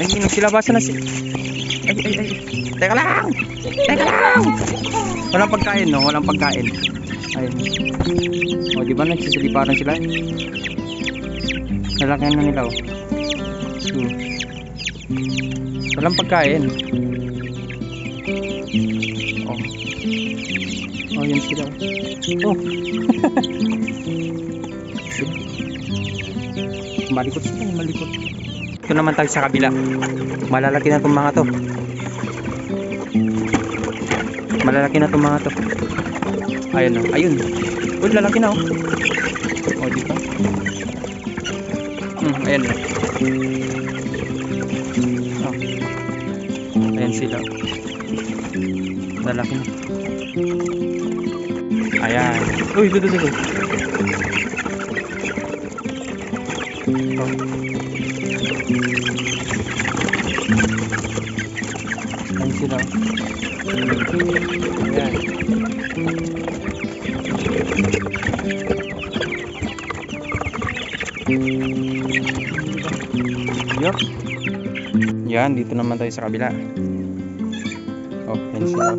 Ay, nagsilabasan na si... Ay. Teka lang! Walang pagkain, no? Walang pagkain. Ayun. O, di ba nagsisiliparan sila? Nalakihan na nila, oh. Walang pagkain. Oh, yun sila. Oh. Malikot sila, malikot. Ito naman tayo sa kabila. Malalaki na itong mga to. Malalaki na itong mga to. Ayun, oh. Ayun. Uy, lalaki na, oh. Oh, dito. Ayan. Oh. Ayan sila. Lalaki na. Ayan. Uy, dudu. Oh. Ayan sila. Ayan. Yup. Yan, dito naman tayo sa kabila. Oh, yan sila.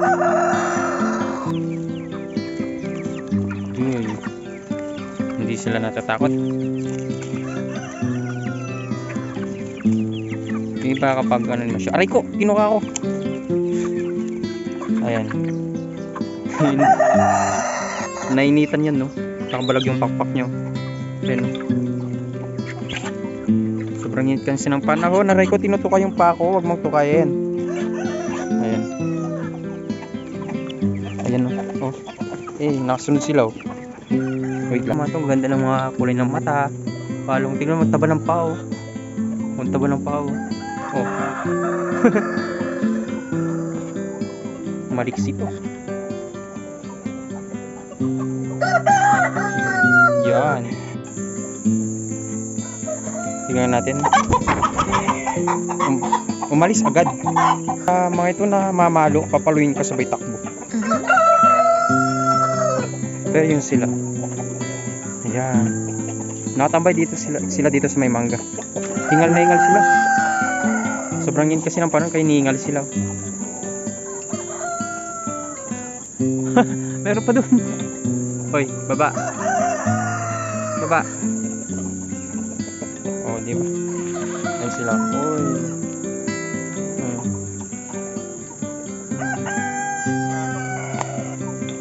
Hindi sila natatakot. Hindi pa kapag ano naman siya. Aray ko, kinuha ko. Ayan. Nainitan yan, no? Nakabalag yung pakpak nyo. Ayan. Sobrang init kasi ng panahon. Aray ko, tinutukay yung pako. Huwag mong tukayin. Ayan. Ayan, oh. Nakasunod sila, oh. Wait lang, ito. Ganda ng mga kulay ng mata. Palong, tingnan mo, taba ng pao. Ang taba ng pao. Oh. Maliksi to. Yan. Tingnan natin. Umalis agad. Mga ito na mamalo, papaluin ka sabay takbo. Pero yun sila. Ayan. Nakatambay dito sila dito sa may mangga. Hingal na hingal sila. Sobrang init kasi ng panahon kaya hiningal sila. Meron pa doon. Hoy, baba. Oh, di ba? Ayan sila. Hoy.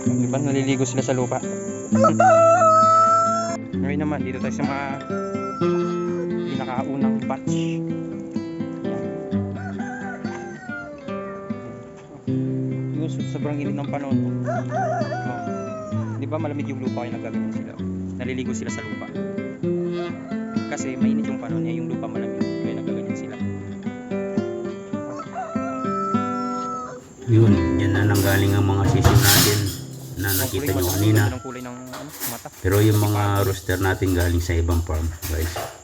Di ba naliligo sila sa lupa? Ngayon naman dito tayo sa mga pinakaunang batch. Yung sobrang init ng panahon. Di ba malamig yung lupa kaya nagaganyan sila? Naliligo sila sa lupa. Kasi mainit yung panahon niya, yung lupa malamig kaya nagaganyan sila. Yun, yan na nanggaling ang mga sisiw natin na nakita nyo kanina. Kulay ng mata. Pero yung mga rooster natin galing sa ibang farm, guys.